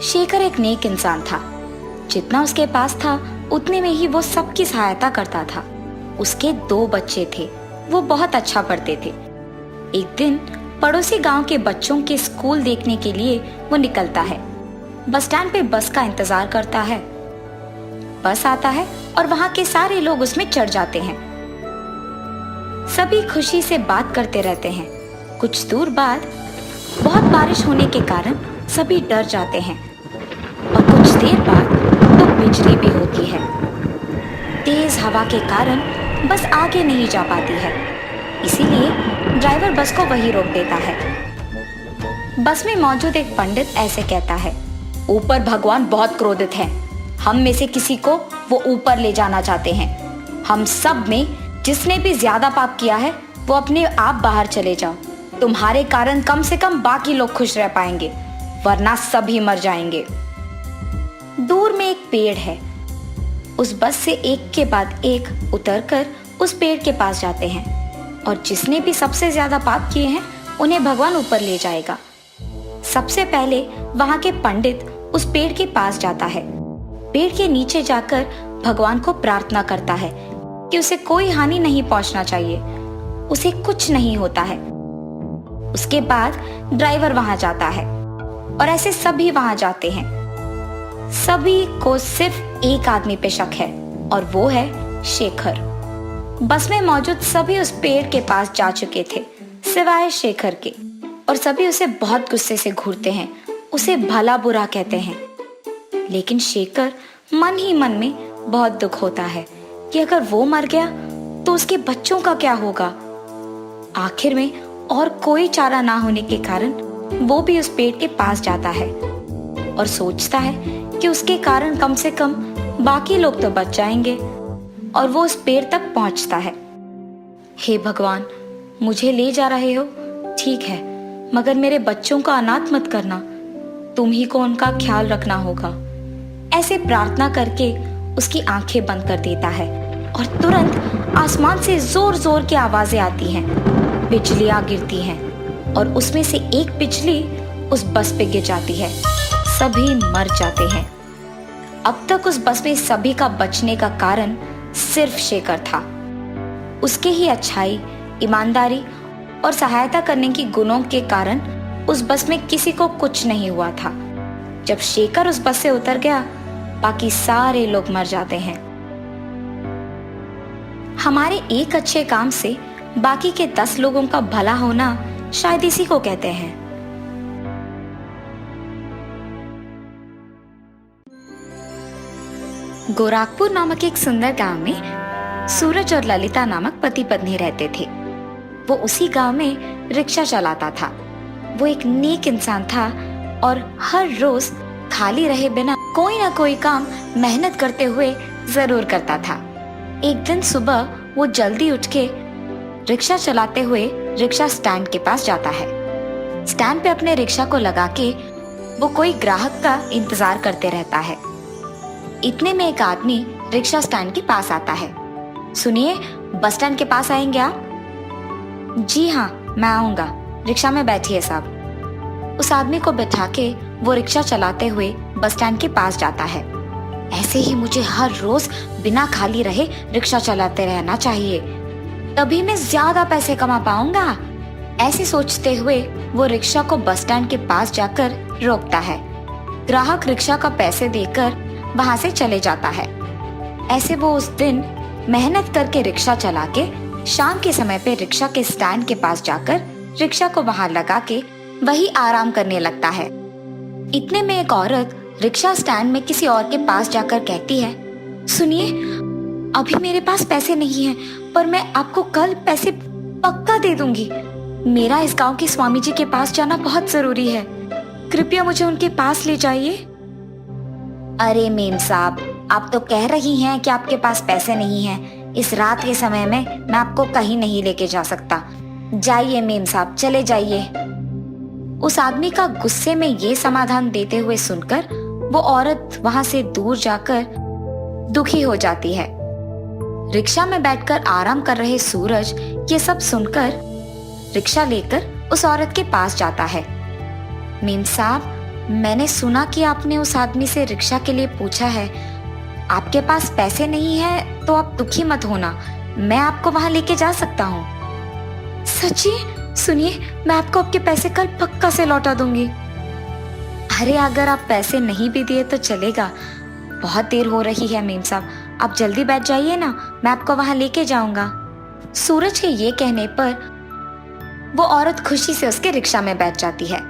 शेखर एक नेक इंसान था। जितना उसके पास था उतने में ही वो सबकी सहायता करता था। उसके 2 बच्चे थे, वो बहुत अच्छा पढ़ते थे। एक दिन पड़ोसी गांव के बच्चों के स्कूल देखने के लिए वो निकलता है। बस स्टैंड पे बस का इंतजार करता है। बस आता है और वहां के सारे लोग उसमें चढ़ जाते हैं। सभी खुशी से बात करते रहते हैं। कुछ दूर बाद बहुत बारिश होने के कारण सभी डर जाते हैं और कुछ देर बाद तो बिजली भी होती है। तेज हवा के कारण बस आगे नहीं जा पाती है, इसीलिए ड्राइवर बस को वहीं रोक देता है। बस में मौजूद एक पंडित ऐसे कहता है, ऊपर भगवान बहुत क्रोधित हैं। हम में से किसी को वो ऊपर ले जाना चाहते हैं। हम सब में जिसने भी ज्यादा पाप किया है वो अपने आप बाहर चले जाओ। तुम्हारे कारण कम से कम बाकी लोग खुश रह पाएंगे, वरना सभी मर जाएंगे। दूर में एक पेड़ है। उस बस से एक के बाद एक उतरकर उस पेड़ के पास जाते हैं और जिसने भी सबसे ज्यादा पाप किए हैं उन्हें भगवान ऊपर ले जाएगा। सबसे पहले वहां के पंडित उस पेड़ के पास जाता है। पेड़ के नीचे जाकर भगवान को प्रार्थना करता है कि उसे कोई हानि नहीं पहुंचना चाहिए, उसे कुछ नहीं होता है। उसके बाद ड्राइवर वहां जाता है और ऐसे सभी वहां जाते हैं। सभी को सिर्फ एक आदमी पे शक है और वो है शेखर। बस में मौजूद सभी उस पेड़ के पास जा चुके थे सिवाय शेखर के, और सभी उसे बहुत गुस्से से घूरते हैं, उसे भला बुरा कहते हैं। लेकिन शेखर मन ही मन में बहुत दुख होता है कि अगर वो मर गया तो उसके बच्चों का क्या होगा। आखिर में और कोई चारा ना होने के कारण वो भी उस पेड़ के पास जाता है और सोचता है कि उसके कारण कम से कम बाकी लोग तो बच जाएंगे, और वो उस पेड़ तक पहुंचता है। हे भगवान, मुझे ले जा रहे हो ठीक है, मगर मेरे बच्चों का अनाथ मत करना, तुम ही को उनका ख्याल रखना होगा। ऐसे प्रार्थना करके उसकी आंखें बंद कर देता है और तुरंत आसमान से जोर जोर की आवाजें आती हैं, बिजलियां गिरती हैं और उसमें से एक बिजली उस बस पे गिर जाती है। सभी मर जाते हैं। अब तक उस बस में सभी का बचने का कारण सिर्फ शेखर था। उसके ही अच्छाई, ईमानदारी और सहायता करने की गुणों के कारण उस बस में किसी को कुछ नहीं हुआ था। जब शेखर उस बस से उतर गया, बाकी सारे लोग मर जाते हैं। हमारे एक अच्छे काम से बाकी के 10 लोगों का भला होना शायद इसी को कहते हैं। गोरखपुर नामक एक सुंदर गांव में सूरज और ललिता नामक पति पत्नी रहते थे। वो उसी गांव में रिक्शा चलाता था। वो एक नेक इंसान था और हर रोज खाली रहे बिना कोई ना कोई काम मेहनत करते हुए जरूर करता था। एक दिन सुबह वो जल्दी उठ के रिक्शा चलाते हुए रिक्शा स्टैंड के पास जाता है। स्टैंड पे अपने रिक्शा को लगा के वो कोई ग्राहक का इंतजार करते रहता है। इतने में एक आदमी रिक्शा स्टैंड के पास आता है। सुनिए, बस स्टैंड के पास आएंगे आप? जी हाँ, मैं आऊंगा, रिक्शा में बैठिए साहब। उस आदमी को बैठा के वो रिक्शा चलाते हुए बस स्टैंड के पास जाता है। ऐसे ही मुझे हर रोज बिना खाली रहे रिक्शा चलाते रहना चाहिए, तभी मैं ज्यादा पैसे कमा पाऊंगा। ऐसे सोचते हुए वो रिक्शा को बस स्टैंड के पास जाकर रोकता है। ग्राहक रिक्शा का पैसे देकर वहां से चले जाता है। ऐसे वो उस दिन मेहनत करके रिक्शा चला के शाम के समय पे रिक्शा के स्टैंड के पास जाकर रिक्शा को वहां लगा के वही आराम करने लगता है। इतने में एक औरत रिक्शा स्टैंड में किसी और के पास जाकर कहती है, सुनिए, अभी मेरे पास पैसे नहीं हैं, पर मैं आपको कल पैसे पक्का दे दूंगी। मेरा इस गांव के स्वामी जी के पास जाना बहुत जरूरी है, कृपया मुझे उनके पास ले जाइए। अरे मेम साहब, आप तो कह रही हैं कि आपके पास पैसे नहीं हैं। इस रात के समय में मैं आपको कहीं नहीं लेके जा सकता। जाइए मेम साहब, चले जाइए। उस आदमी का गुस्से में ये समाधान देते हुए सुनकर वो औरत वहां से दूर जाकर दुखी हो जाती है। रिक्शा में बैठकर आराम कर रहे सूरज ये सब सुनकर रिक्शा लेकर उस औरत के पास जाता है। मेम साहब, मैंने सुना कि आपने उस आदमी से रिक्शा के लिए पूछा है। आपके पास पैसे नहीं है तो आप दुखी मत होना, मैं आपको वहां लेके जा सकता हूँ। सच्ची? सुनिए, मैं आपको आपके पैसे कल पक्का से लौटा दूंगी। अरे अगर आप पैसे नहीं भी दिए तो चलेगा, बहुत देर हो रही है मेम साहब, आप जल्दी बैठ जाइए ना, मैं आपको वहां लेके जाऊंगा। सूरज के ये कहने पर वो औरत खुशी से उसके रिक्शा में बैठ जाती है।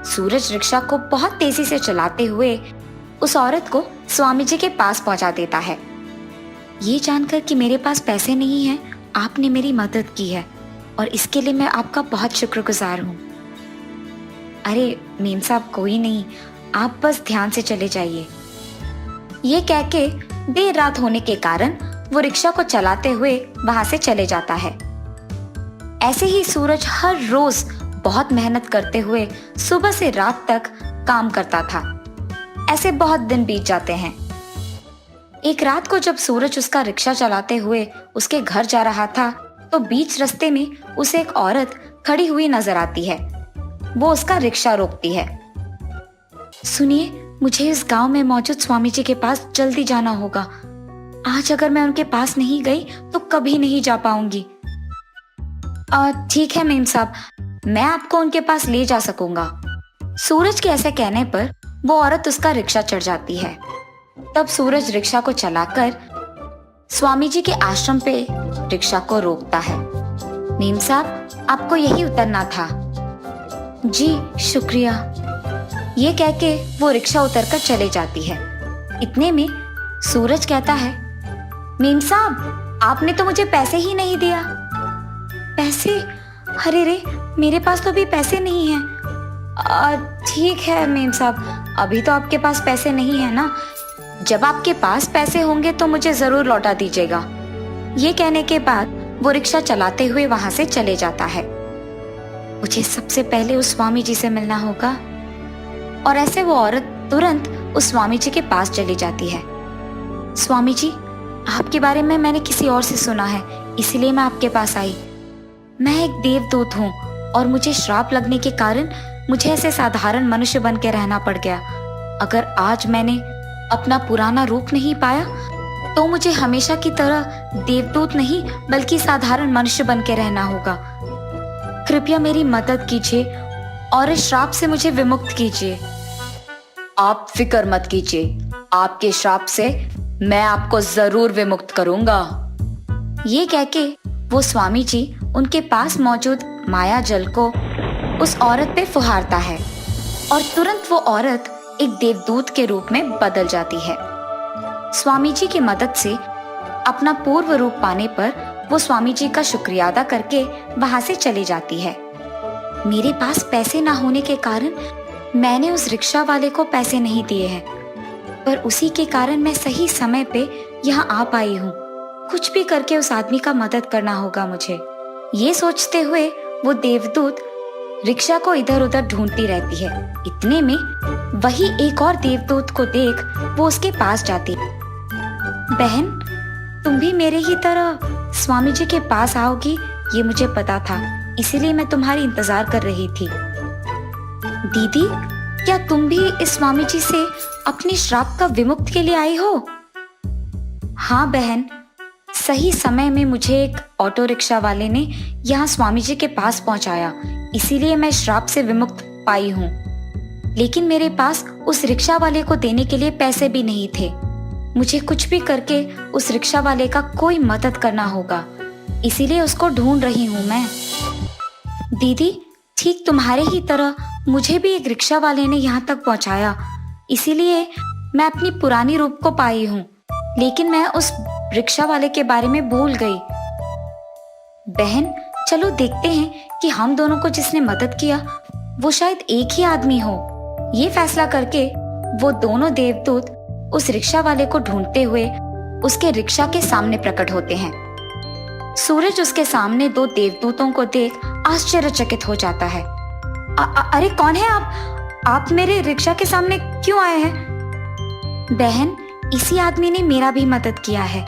सूरज रिक्शा को बहुत तेजी से चलाते हुए उस औरत को स्वामी जी के पास पहुंचा देता है। ये जानकर कि मेरे पास पैसे नहीं हैं, आपने मेरी मदद की है और इसके लिए मैं आपका बहुत शुक्रगुजार हूँ। अरे मेम साहब कोई नहीं, आप बस ध्यान से चले जाइए। ये कह के देर रात होने के कारण वो रिक्शा को चलाते हुए वहां से चले जाता है। ऐसे ही सूरज हर रोज बहुत मेहनत करते हुए सुबह से रात तक काम करता था। ऐसे बहुत दिन बीत जाते हैं। एक रात को जब सूरज उसका रिक्शा चलाते हुए उसके घर जा रहा था तो बीच रास्ते में उसे एक औरत खड़ी हुई नजर आती है। वो उसका रिक्शा रोकती है। सुनिए, मुझे इस गांव में मौजूद स्वामी जी के पास जल्दी जाना होगा। आज अगर मैं उनके पास नहीं गई तो कभी नहीं जा पाऊंगी। ठीक है मेम साहब, मैं आपको उनके पास ले जा सकूंगा। सूरज के ऐसे कहने पर वो औरत उसका रिक्शा चढ़ जाती है। तब सूरज रिक्शा को चलाकर स्वामी जी के आश्रम पे रिक्शा को रोकता है। मेम साहब, आपको यही उतरना था। जी शुक्रिया। ये कह के वो रिक्शा उतरकर चले जाती है। इतने में सूरज कहता है, मेम साहब आपने तो मुझे पैसे ही नहीं दिया। पैसे? अरे रे, मेरे पास तो अभी पैसे नहीं हैं। ठीक है मेम साहब, अभी तो आपके पास पैसे नहीं है ना, जब आपके पास पैसे होंगे तो मुझे जरूर लौटा दीजिएगा। ये कहने के बाद वो रिक्शा चलाते हुए वहां से चले जाता है। मुझे सबसे पहले उस स्वामी जी से मिलना होगा। और ऐसे वो औरत तुरंत उस स्वामी जी के पास चली जाती है। स्वामी जी, आपके बारे में मैंने किसी और से सुना है, इसीलिए मैं आपके पास आई। मैं एक देवदूत हूँ और मुझे श्राप लगने के कारण मुझे ऐसे साधारण मनुष्य बन के रहना पड़ गया। अगर आज मैंने अपना पुराना रूप नहीं पाया तो मुझे हमेशा की तरह देवदूत नहीं बल्कि साधारण मनुष्य बन के रहना होगा। कृपया मेरी मदद कीजिए और इस श्राप से मुझे विमुक्त कीजिए। आप फिक्र मत कीजिए, आपके श्राप से मैं आपको जरूर विमुक्त करूंगा। ये कह के वो स्वामी जी उनके पास मौजूद माया जल को उस औरत पे फुहारता है और तुरंत वो औरत एक देवदूत के रूप में बदल जाती है। स्वामी जी की मदद से अपना पूर्व रूप पाने पर वो स्वामी जी का शुक्रिया अदा करके वहां से चली जाती है। मेरे पास पैसे ना होने के कारण मैंने उस रिक्शा वाले को पैसे नहीं दिए हैं, पर उसी के कारण मैं सही समय पे यहाँ आ पाई हूँ। कुछ भी करके उस आदमी का मदद करना होगा मुझे। ये सोचते हुए वो देवदूत रिक्शा को इधर उधर ढूंढती रहती है। इतने में वही एक और देवदूत को देख वो उसके पास जाती। बहन, तुम भी मेरे ही तरह स्वामी जी के पास आओगी, ये मुझे पता था, इसीलिए मैं तुम्हारी इंतजार कर रही थी। दीदी, क्या तुम भी इस स्वामी जी से अपने श्राप का विमुक्त के लिए आई हो? हाँ बहन, सही समय में मुझे एक ऑटो रिक्शा वाले ने यहाँ स्वामी जी के पास पहुँचाया, इसीलिए मैं श्राप से विमुक्त पाई हूँ। लेकिन मेरे पास उस रिक्शा वाले को देने के लिए पैसे भी नहीं थे। मुझे कुछ भी करके उस रिक्शा वाले का कोई मदद करना होगा, इसीलिए उसको ढूंढ रही हूँ मैं। दीदी, ठीक तुम्हारे ही तरह मुझे भी एक रिक्शा वाले ने यहाँ तक पहुँचाया, इसीलिए मैं अपनी पुरानी रूप को पाई हूँ, लेकिन मैं उस रिक्शा वाले के बारे में भूल गई। बहन, चलो देखते हैं कि हम दोनों को जिसने मदद किया वो शायद एक ही आदमी हो। ये फैसला करके वो दोनों देवदूत उस रिक्शा वाले को ढूंढते हुए उसके रिक्शा के सामने प्रकट होते हैं। सूरज उसके सामने दो देवदूतों को देख आश्चर्यचकित हो जाता है। अरे कौन है आप? आप मेरे रिक्शा के सामने क्यों आए हैं? बहन, इसी आदमी ने मेरा भी मदद किया है।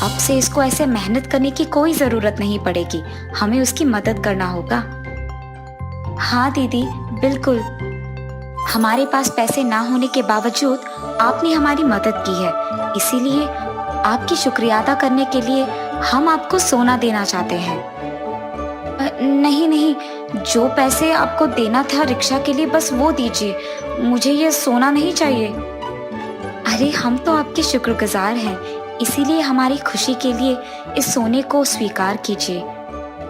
अब से इसको ऐसे मेहनत करने की कोई जरूरत नहीं पड़ेगी, हमें उसकी मदद करना होगा। हाँ दीदी, बिल्कुल। हमारे पास पैसे ना होने के बावजूद आपने हमारी मदद की है, इसीलिए आपकी शुक्रिया अदा करने के लिए हम आपको सोना देना चाहते हैं। नहीं नहीं, जो पैसे आपको देना था रिक्शा के लिए बस वो दीजिए, मुझे ये सोना नहीं चाहिए। अरे हम तो आपके शुक्रगुजार हैं, इसीलिए हमारी खुशी के लिए इस सोने को स्वीकार कीजिए।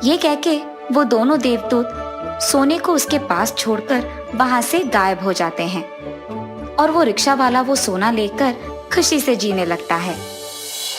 ये कह के वो दोनों देवदूत सोने को उसके पास छोड़कर वहां से गायब हो जाते हैं और वो रिक्शा वाला वो सोना लेकर खुशी से जीने लगता है।